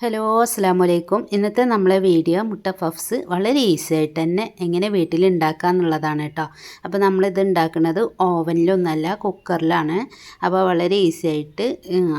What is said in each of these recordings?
Hello അസ്സലാമു അലൈക്കും. ഇന്നത്തെ നമ്മളെ വീഡിയോ മുട്ട പഫ്സ് വളരെ ഈസി ആയിട്ട് തന്നെ എങ്ങനെ വീട്ടിൽ ഉണ്ടാക്കുക എന്നുള്ളതാണ് കേട്ടോ. അപ്പോൾ നമ്മളിത് ഉണ്ടാക്കുന്നത് ഓവനിലൊന്നല്ല, കുക്കറിലാണ്. അപ്പോൾ വളരെ ഈസി ആയിട്ട്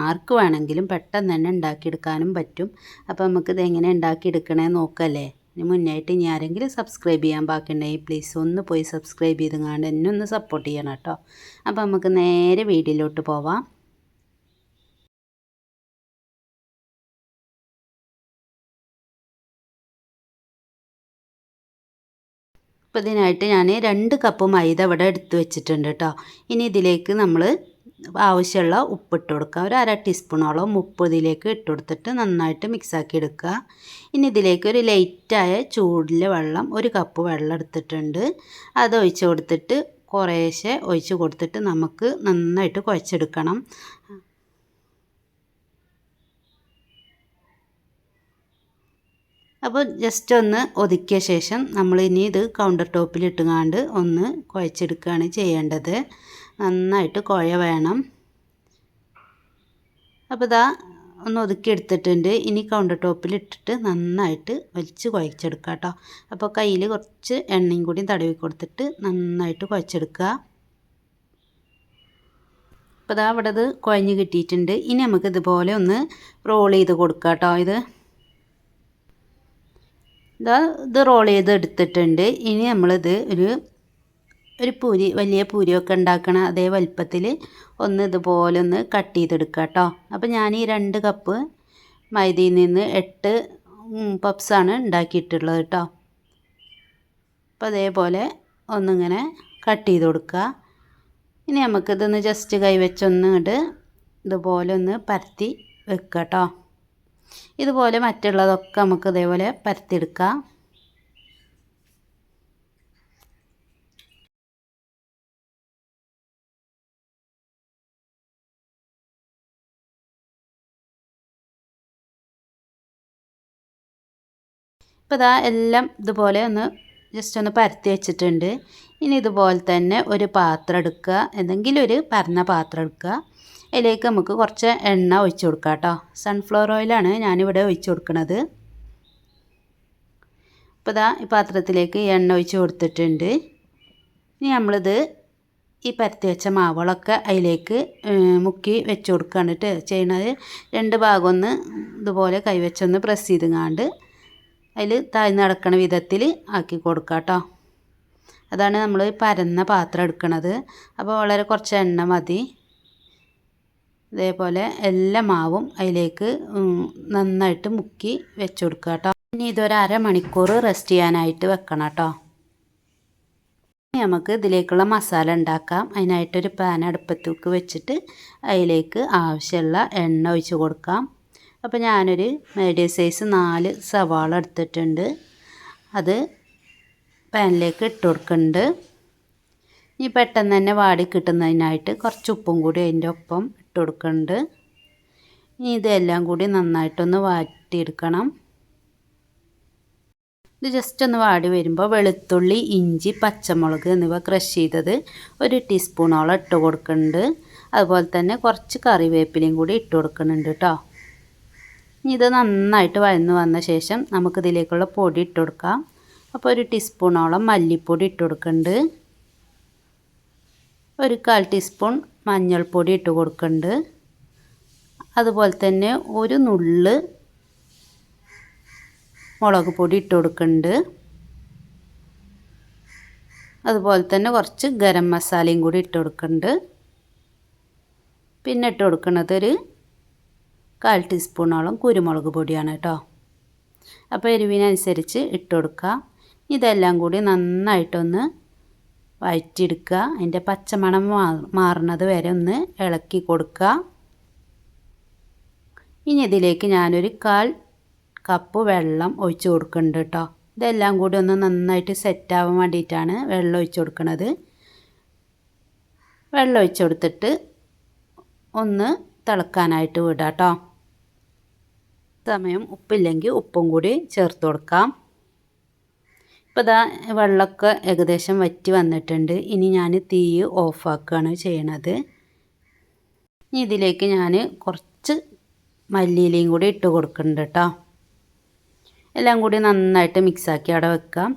ആർക്ക് വേണമെങ്കിലും പെട്ടെന്ന് തന്നെ ഉണ്ടാക്കിയെടുക്കാനും പറ്റും. അപ്പോൾ നമുക്കിത് എങ്ങനെ ഉണ്ടാക്കിയെടുക്കണേ നോക്കല്ലേ. ഇതിന് മുന്നായിട്ട് ഇനി ആരെങ്കിലും സബ്സ്ക്രൈബ് ചെയ്യാൻ ബാക്കിയുണ്ടെങ്കിൽ പ്ലീസ് ഒന്ന് പോയി സബ്സ്ക്രൈബ് ചെയ്തുകൊണ്ട് എന്നെ ഒന്ന് സപ്പോർട്ട് ചെയ്യണം കേട്ടോ. അപ്പോൾ നമുക്ക് നേരെ വീഡിയോയിലോട്ട് പോവാം. അപ്പോൾ ഇതിനായിട്ട് ഞാൻ 2 കപ്പ് മൈദ ഇവിടെ എടുത്ത് വെച്ചിട്ടുണ്ട് കേട്ടോ. ഇനി ഇതിലേക്ക് നമ്മൾ ആവശ്യമുള്ള ഉപ്പിട്ട് കൊടുക്കുക. ഒരു 1/2 ടീസ്പൂണോളം ഉപ്പ് ഇതിലേക്ക് ഇട്ട് കൊടുത്തിട്ട് നന്നായിട്ട് മിക്സാക്കി എടുക്കുക. ഇനി ഇതിലേക്ക് ഒരു ലൈറ്റായ ചൂടിൽ വെള്ളം, 1 കപ്പ് വെള്ളം എടുത്തിട്ടുണ്ട്. അത് ഒഴിച്ച് കൊടുത്തിട്ട് കുറേശ്ശെ ഒഴിച്ച് കൊടുത്തിട്ട് നമുക്ക് നന്നായിട്ട് കുഴച്ചെടുക്കണം. അപ്പോൾ ജസ്റ്റ് ഒന്ന് ഒതുക്കിയ ശേഷം നമ്മൾ ഇനി ഇത് കൗണ്ടർ ടോപ്പിൽ ഇട്ടുകൊണ്ട് ഒന്ന് കുഴച്ചെടുക്കുകയാണ് ചെയ്യേണ്ടത്. നന്നായിട്ട് കുഴ വേണം. അപ്പോൾ ഇതാ ഒന്ന് ഒതുക്കി എടുത്തിട്ടുണ്ട്. ഇനി കൗണ്ടർ ടോപ്പിൽ ഇട്ടിട്ട് നന്നായിട്ട് വലിച്ച് കുഴച്ചെടുക്കുക കേട്ടോ. അപ്പോൾ കയ്യിൽ കുറച്ച് എണ്ണയും കൂടി തടവി കൊടുത്തിട്ട് നന്നായിട്ട് കുഴച്ചെടുക്കുക. അപ്പോൾ ഇതാ ഇവിടെ ഇത് കുഴഞ്ഞ് കിട്ടിയിട്ടുണ്ട്. ഇനി നമുക്ക് ഇതുപോലെ ഒന്ന് റോൾ ചെയ്ത് കൊടുക്കാം കേട്ടോ. ഇത് റോൾ ചെയ്ത് എടുത്തിട്ടുണ്ട്. ഇനി നമ്മളിത് ഒരു പൂരി, വലിയ പൂരിയൊക്കെ ഉണ്ടാക്കണ അതേ വലുപ്പത്തിൽ ഒന്ന് ഇതുപോലെ ഒന്ന് കട്ട് ചെയ്തെടുക്കുക കേട്ടോ. അപ്പോൾ ഞാൻ ഈ 2 കപ്പ് മൈദയിൽ നിന്ന് 8 പപ്സാണ് ഉണ്ടാക്കിയിട്ടുള്ളത് കേട്ടോ. അപ്പോൾ അതേപോലെ ഒന്നിങ്ങനെ കട്ട് ചെയ്ത് കൊടുക്കുക. ഇനി നമുക്കിതൊന്ന് ജസ്റ്റ് കൈവച്ചൊന്നിട്ട് ഇതുപോലെ ഒന്ന് പരത്തി വെക്കുക കേട്ടോ. ഇതുപോലെ മറ്റുള്ളതൊക്കെ നമുക്ക് ഇതേപോലെ പരത്തിയെടുക്കാം. ഇപ്പോൾ ഇതാ എല്ലാം ഇതുപോലെ ഒന്ന് ജസ്റ്റ് ഒന്ന് പരത്തി വെച്ചിട്ടുണ്ട്. ഇനി ഇതുപോലെ തന്നെ ഒരു പാത്രം എടുക്കുക, എന്തെങ്കിലും ഒരു പരന്ന പാത്രം എടുക്കുക. അതിലേക്ക് നമുക്ക് കുറച്ച് എണ്ണ ഒഴിച്ച് കൊടുക്കാം കേട്ടോ. സൺഫ്ലവർ ഓയിലാണ് ഞാനിവിടെ ഒഴിച്ച് കൊടുക്കുന്നത്. അപ്പോൾ ഇതാ ഈ പാത്രത്തിലേക്ക് എണ്ണ ഒഴിച്ച് കൊടുത്തിട്ടുണ്ട്. ഇനി നമ്മളിത് ഈ പരത്തി വെച്ച മാവുകളൊക്കെ അതിലേക്ക് മുക്കി വെച്ച് കൊടുക്കുകയാണ് ചെയ്യണത്. 2 ഭാഗം ഒന്ന് ഇതുപോലെ കൈവച്ചൊന്ന് പ്രസ് ചെയ്തുകൊണ്ട് അതിൽ താഴ്ന്ന് നടക്കണ വിധത്തിൽ ആക്കി കൊടുക്കുക കേട്ടോ. അതാണ് നമ്മൾ പരന്ന പാത്രം എടുക്കുന്നത്. അപ്പോൾ വളരെ കുറച്ച് എണ്ണ മതി. ഇതേപോലെ എല്ലാ മാവും അതിലേക്ക് നന്നായിട്ട് മുക്കി വെച്ച് കൊടുക്കുക കേട്ടോ. ഇനി ഇതൊരു അരമണിക്കൂർ റെസ്റ്റ് ചെയ്യാനായിട്ട് വെക്കണം കേട്ടോ. ഇനി നമുക്ക് ഇതിലേക്കുള്ള മസാല ഉണ്ടാക്കാം. അതിനായിട്ടൊരു പാൻ അടുപ്പത്തേക്ക് വെച്ചിട്ട് അതിലേക്ക് ആവശ്യമുള്ള എണ്ണ ഒഴിച്ച് കൊടുക്കാം. അപ്പോൾ ഞാനൊരു മീഡിയം സൈസ് 4 സവാള എടുത്തിട്ടുണ്ട്. അത് പാനിലേക്ക് ഇട്ട് കൊടുക്കുന്നുണ്ട്. ഇനി പെട്ടെന്ന് തന്നെ വാടി കിട്ടുന്നതിനായിട്ട് കുറച്ച് ഉപ്പും കൂടി അതിൻ്റെ ഒപ്പം ഇട്ട് കൊടുക്കുന്നുണ്ട്. ഇനി ഇതെല്ലാം കൂടി നന്നായിട്ടൊന്ന് വാട്ടിയെടുക്കണം. ഇത് ജസ്റ്റ് ഒന്ന് വാടി വരുമ്പോൾ വെളുത്തുള്ളി, ഇഞ്ചി, പച്ചമുളക് എന്നിവ ക്രഷ് ചെയ്തത് 1 ടീസ്പൂണോളം ഇട്ട് കൊടുക്കുന്നുണ്ട്. അതുപോലെ തന്നെ കുറച്ച് കറിവേപ്പിലയും കൂടി ഇട്ട് കൊടുക്കുന്നുണ്ട് കേട്ടോ. ഇനി ഇത് നന്നായിട്ട് വഴന്ന് വന്ന ശേഷം നമുക്കിതിലേക്കുള്ള പൊടി ഇട്ട് കൊടുക്കാം. അപ്പോൾ 1 ടീസ്പൂണോളം മല്ലിപ്പൊടി ഇട്ട് കൊടുക്കുന്നുണ്ട്. 1/4 ടീസ്പൂൺ മഞ്ഞൾപ്പൊടി ഇട്ട് കൊടുക്കുന്നുണ്ട്. അതുപോലെ തന്നെ 1 നുള്ള് മുളക് പൊടി ഇട്ട് കൊടുക്കുന്നുണ്ട്. അതുപോലെ തന്നെ കുറച്ച് ഗരം മസാലയും കൂടി ഇട്ട് കൊടുക്കുന്നുണ്ട്. പിന്നെ ഇട്ട് കൊടുക്കുന്നത് 1/4 ടീസ്പൂണോളം കുരുമുളക് പൊടിയാണ് കേട്ടോ. അപ്പോൾ എരിവിനനുസരിച്ച് ഇട്ട് കൊടുക്കുക. ഇതെല്ലാം കൂടി നന്നായിട്ടൊന്ന് വഴറ്റിയെടുക്കുക. അതിൻ്റെ പച്ചമണം മാറുന്നത് വരെ ഒന്ന് ഇളക്കി കൊടുക്കുക. ഇനി ഇതിലേക്ക് ഞാനൊരു 1/4 കപ്പ് വെള്ളം ഒഴിച്ച് കൊടുക്കുന്നുണ്ട് കേട്ടോ. ഇതെല്ലാം കൂടി ഒന്ന് നന്നായിട്ട് സെറ്റാവാൻ വേണ്ടിയിട്ടാണ് വെള്ളം ഒഴിച്ച് കൊടുക്കുന്നത്. വെള്ളം ഒഴിച്ച് കൊടുത്തിട്ട് ഒന്ന് തിളക്കാനായിട്ട് വിടാം കേട്ടോ. സമയം ഉപ്പില്ലെങ്കിൽ ഉപ്പും കൂടി ചേർത്ത് കൊടുക്കാം. ഇപ്പോൾ ഇതാ വെള്ളമൊക്കെ ഏകദേശം വറ്റി വന്നിട്ടുണ്ട്. ഇനി ഞാൻ തീ ഓഫാക്കുകയാണ് ചെയ്യണത്. ഇനി ഇതിലേക്ക് ഞാൻ കുറച്ച് മല്ലിയിലയും കൂടി ഇട്ട് കൊടുക്കുന്നുണ്ട് കേട്ടോ. എല്ലാം കൂടി നന്നായിട്ട് മിക്സാക്കി അവിടെ വെക്കാം.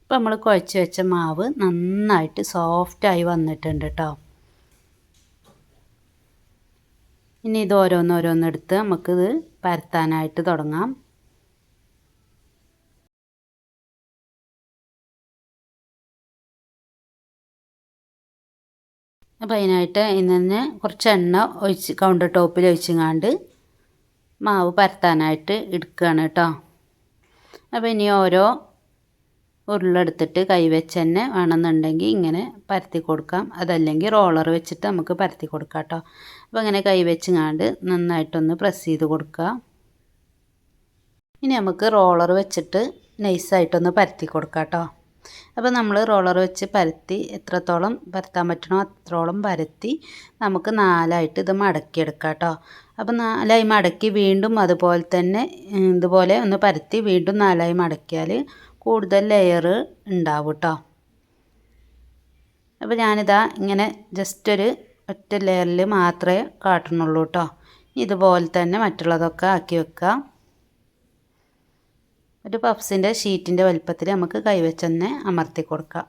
ഇപ്പം നമ്മൾ കുഴച്ച് വെച്ച മാവ് നന്നായിട്ട് സോഫ്റ്റായി വന്നിട്ടുണ്ട് കേട്ടോ. ഇനി ഇത് ഓരോന്നോരോന്നെടുത്ത് നമുക്കിത് പരത്താനായിട്ട് തുടങ്ങാം. അപ്പോൾ അതിനായിട്ട് ഇന്ന് തന്നെ കുറച്ച് എണ്ണ ഒഴിച്ച് കൗണ്ടർ ടോപ്പിൽ ഒഴിച്ചങ്ങാണ്ട് മാവ് പരത്താനായിട്ട് എടുക്കുകയാണ് കേട്ടോ. അപ്പോൾ ഇനി ഓരോ ഉരുളെടുത്തിട്ട് കൈവച്ച് തന്നെ വേണമെന്നുണ്ടെങ്കിൽ ഇങ്ങനെ പരത്തി കൊടുക്കാം. അതല്ലെങ്കിൽ റോളർ വെച്ചിട്ട് നമുക്ക് പരത്തി കൊടുക്കാം കേട്ടോ. അപ്പോൾ ഇങ്ങനെ കൈവച്ചങ്ങാണ്ട് നന്നായിട്ടൊന്ന് പ്രസ് ചെയ്ത് കൊടുക്കുക. ഇനി നമുക്ക് റോളർ വെച്ചിട്ട് നൈസായിട്ടൊന്ന് പരത്തി കൊടുക്കാം കേട്ടോ. അപ്പോൾ നമ്മൾ റോളർ വെച്ച് പരത്തി എത്രത്തോളം പരത്താൻ പറ്റണോ അത്രത്തോളം പരത്തി നമുക്ക് 4ആയിട്ട് ഇത് മടക്കിയെടുക്കാം കേട്ടോ. അപ്പോൾ 4ആയി മടക്കി വീണ്ടും അതുപോലെ തന്നെ ഇതുപോലെ ഒന്ന് പരത്തി വീണ്ടും 4ആയി മടക്കിയാൽ കൂടുതൽ ലെയർ ഉണ്ടാവും കേട്ടോ. അപ്പോൾ ഞാനിതാ ഇങ്ങനെ ജസ്റ്റ് ഒരു ഒറ്റ ലെയറിൽ മാത്രമേ കാട്ടണുള്ളൂ കേട്ടോ. ഇതുപോലെ തന്നെ മറ്റുള്ളതൊക്കെ ആക്കി വെക്കുക. ഒരു പഫ്സിൻ്റെ ഷീറ്റിൻ്റെ വലുപ്പത്തിൽ നമുക്ക് കൈവച്ച് തന്നെ അമർത്തി കൊടുക്കാം.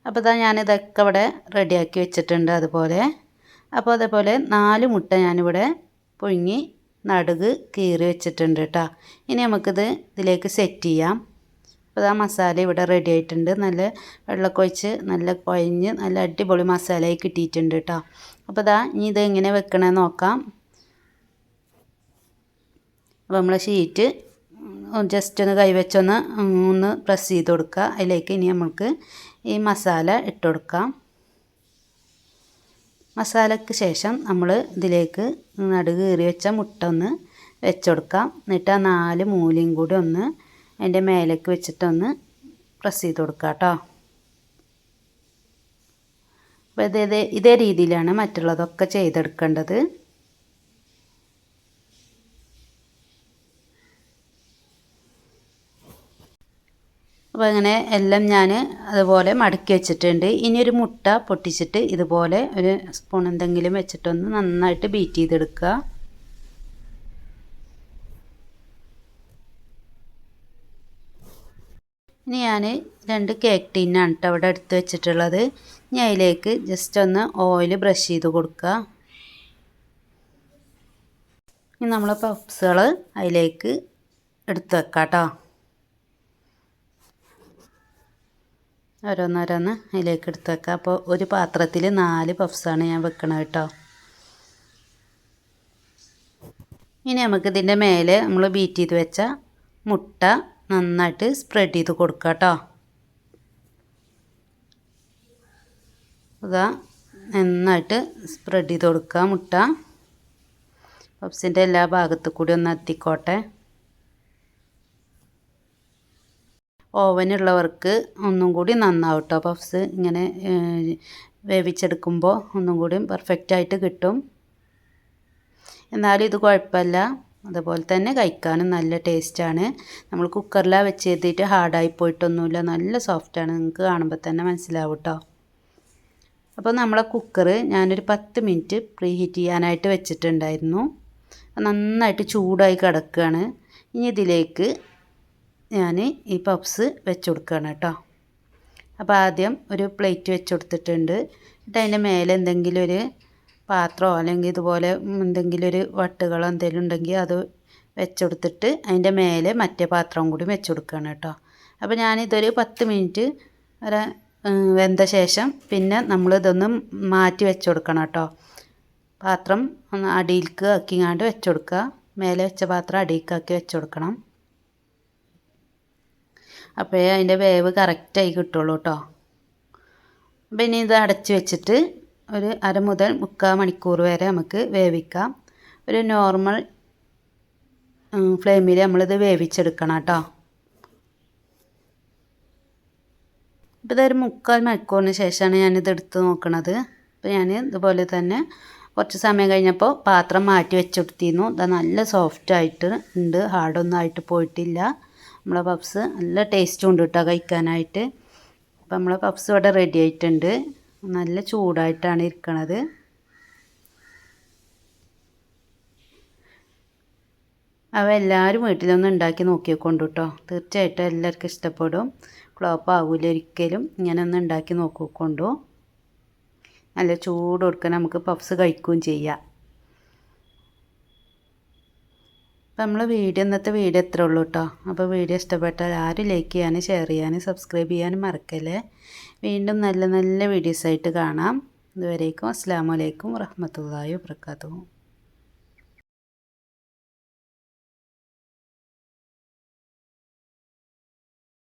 അപ്പോൾ ഇതാ ഞാനിതൊക്കെ ഇവിടെ റെഡിയാക്കി വെച്ചിട്ടുണ്ട് അതുപോലെ. അപ്പോൾ അതേപോലെ 4 മുട്ട ഞാനിവിടെ പുഴുങ്ങി നടുക് കീറി വെച്ചിട്ടുണ്ട് കേട്ടോ. ഇനി നമുക്കിത് ഇതിലേക്ക് സെറ്റ് ചെയ്യാം. അപ്പോൾ ആ മസാല ഇവിടെ റെഡി ആയിട്ടുണ്ട്. നല്ല വെള്ളമൊക്കെ ഒഴിച്ച് നല്ല കുഴഞ്ഞ് നല്ല അടിപൊളി മസാലയായി കിട്ടിയിട്ടുണ്ട് കേട്ടോ. അപ്പോൾ ഇതാ ഇനി ഇത് എങ്ങനെ വെക്കണമെന്ന് നോക്കാം. അപ്പോൾ നമ്മളെ ഷീറ്റ് ജസ്റ്റ് ഒന്ന് കൈവച്ചൊന്ന് പ്രസ് ചെയ്ത് കൊടുക്കുക. അതിലേക്ക് ഇനി നമുക്ക് ഈ മസാല ഇട്ട് കൊടുക്കാം. മസാലയ്ക്ക് ശേഷം നമ്മൾ ഇതിലേക്ക് നടുക് കീറി വെച്ച മുട്ട ഒന്ന് വെച്ച് കൊടുക്കാം. എന്നിട്ട് ആ 4 മൂലയും കൂടി ഒന്ന് അതിൻ്റെ മേലേക്ക് വെച്ചിട്ടൊന്ന് പ്രസ് ചെയ്ത് കൊടുക്കുക കേട്ടോ. അപ്പോൾ ഇതേ രീതിയിലാണ് മറ്റുള്ളതൊക്കെ ചെയ്തെടുക്കേണ്ടത്. അപ്പോൾ അങ്ങനെ എല്ലാം ഞാൻ അതുപോലെ മടക്കി വെച്ചിട്ടുണ്ട്. ഇനി ഒരു മുട്ട പൊട്ടിച്ചിട്ട് ഇതുപോലെ ഒരു സ്പൂൺ എന്തെങ്കിലും വെച്ചിട്ടൊന്ന് നന്നായിട്ട് ബീറ്റ് ചെയ്തെടുക്കുക. ഇനി ഞാൻ 2 കേക്ക് ടിന്നാണ് കേട്ടോ അവിടെ എടുത്ത് വെച്ചിട്ടുള്ളത്. ഇനി അതിലേക്ക് ജസ്റ്റ് ഒന്ന് ഓയിൽ ബ്രഷ് ചെയ്ത് കൊടുക്കുക. ഇനി നമ്മൾ പഫ്സുകൾ അതിലേക്ക് എടുത്ത് വെക്കാം കേട്ടോ. ഓരോന്നോരോന്ന് അതിലേക്ക് എടുത്ത് വെക്കാം. അപ്പോൾ ഒരു പാത്രത്തിൽ 4 പഫ്സാണ് ഞാൻ വെക്കണത് കേട്ടോ. ഇനി നമുക്കിതിൻ്റെ മേലെ നമ്മൾ ബീറ്റ് ചെയ്ത് വെച്ച മുട്ട നന്നായിട്ട് സ്പ്രെഡ് ചെയ്ത് കൊടുക്കുക കേട്ടോ. ഇതാ നന്നായിട്ട് സ്പ്രെഡ് ചെയ്ത് കൊടുക്കുക മുട്ട. പഫ്സിൻ്റെ എല്ലാ ഭാഗത്തു കൂടി ഒന്ന് എത്തിക്കോട്ടെ. ഓവനുള്ളവർക്ക് ഒന്നും കൂടി നന്നാവും കേട്ടോ. പഫ്സ് ഇങ്ങനെ വേവിച്ചെടുക്കുമ്പോൾ ഒന്നും കൂടി പെർഫെക്റ്റായിട്ട് കിട്ടും. എന്നാലും ഇത് കുഴപ്പമില്ല. അതുപോലെ തന്നെ കഴിക്കാനും നല്ല ടേസ്റ്റാണ്. നമ്മൾ കുക്കറിലാണ് വെച്ച് ചെയ്തിട്ട് ഹാർഡായി പോയിട്ടൊന്നുമില്ല. നല്ല സോഫ്റ്റാണ്. നിങ്ങൾക്ക് കാണുമ്പോൾ തന്നെ മനസ്സിലാവും കേട്ടോ. അപ്പോൾ നമ്മളെ കുക്കർ ഞാനൊരു 10 മിനിറ്റ് പ്രീ ഹീറ്റ് ചെയ്യാനായിട്ട് വെച്ചിട്ടുണ്ടായിരുന്നു. നന്നായിട്ട് ചൂടായി കിടക്കുകയാണ്. ഇനി ഇതിലേക്ക് ഞാൻ ഈ പഫ്സ് വെച്ച് കൊടുക്കുകയാണ് കേട്ടോ. അപ്പോൾ ആദ്യം ഒരു പ്ലേറ്റ് വെച്ച് കൊടുത്തിട്ടുണ്ട്. എന്നിട്ട് അതിൻ്റെ മേലെ എന്തെങ്കിലും ഒരു പാത്രമോ അല്ലെങ്കിൽ ഇതുപോലെ എന്തെങ്കിലും ഒരു വട്ടുകളോ എന്തെങ്കിലും ഉണ്ടെങ്കിൽ അത് വെച്ച് കൊടുത്തിട്ട് അതിൻ്റെ മേലെ മറ്റേ പാത്രവും കൂടി വെച്ച് കൊടുക്കുകയാണ് കേട്ടോ. അപ്പോൾ ഞാനിതൊരു 10 മിനിറ്റ് വരെ വെന്ത ശേഷം പിന്നെ നമ്മളിതൊന്ന് മാറ്റി വെച്ച് കൊടുക്കണം കേട്ടോ. പാത്രം ഒന്ന് അടിയിലേക്ക് ആക്കിങ്ങാണ്ട് വെച്ച് കൊടുക്കുക. മേലെ വെച്ച പാത്രം അടിയിലേക്കാക്കി വെച്ച് കൊടുക്കണം. അപ്പോഴേ അതിൻ്റെ വേവ് കറക്റ്റായി കിട്ടുള്ളൂ കേട്ടോ. അപ്പോൾ ഇനി ഇത് അടച്ച് വെച്ചിട്ട് ഒരു 1/2 മുതൽ 3/4 മണിക്കൂർ വരെ നമുക്ക് വേവിക്കാം. ഒരു നോർമൽ ഫ്ലെയിമിൽ നമ്മളിത് വേവിച്ചെടുക്കണം കേട്ടോ. ഇപ്പോൾ ഇതൊരു 3/4 മണിക്കൂറിന് ശേഷമാണ് ഞാനിത് എടുത്ത് നോക്കണത്. അപ്പോൾ ഞാൻ ഇതുപോലെ തന്നെ കുറച്ച് സമയം കഴിഞ്ഞപ്പോൾ പാത്രം മാറ്റി വെച്ചെടുത്തിരുന്നു. ഇത് നല്ല സോഫ്റ്റായിട്ട് ഉണ്ട്. ഹാർഡൊന്നും ആയിട്ട് പോയിട്ടില്ല. നമ്മളെ പഫ്സ് നല്ല ടേസ്റ്റും ഉണ്ട് കേട്ടോ കഴിക്കാനായിട്ട്. അപ്പോൾ നമ്മളെ പഫ്സ് ഇവിടെ റെഡി ആയിട്ടുണ്ട്. നല്ല ചൂടായിട്ടാണ് ഇരിക്കണത്. അവ എല്ലാവരും വീട്ടിലൊന്ന് ഉണ്ടാക്കി നോക്കിക്കൊണ്ടു കേട്ടോ. തീർച്ചയായിട്ടും എല്ലാവർക്കും ഇഷ്ടപ്പെടും. ഫ്ലോപ്പ് ആകില്ല ഒരിക്കലും. ഇങ്ങനെ ഒന്ന് ഉണ്ടാക്കി നോക്കിക്കൊണ്ടു. നല്ല ചൂട് കൊടുക്കാൻ നമുക്ക് പഫ്സ് കഴിക്കുകയും ചെയ്യാം. അപ്പം ഇന്നത്തെ വീഡിയോ എത്ര ഉള്ളൂ കേട്ടോ. അപ്പോൾ വീഡിയോ ഇഷ്ടപ്പെട്ടാൽ ആരും ലൈക്ക് ചെയ്യാനും ഷെയർ ചെയ്യാനും സബ്സ്ക്രൈബ് ചെയ്യാനും മറക്കല്ലേ. വീണ്ടും നല്ല നല്ല വീഡിയോസായിട്ട് കാണാം. ഇതുവരേക്കും അസ്സലാമു അലൈക്കും വറഹ്മത്തുള്ളാഹി വബറകാതുഹു.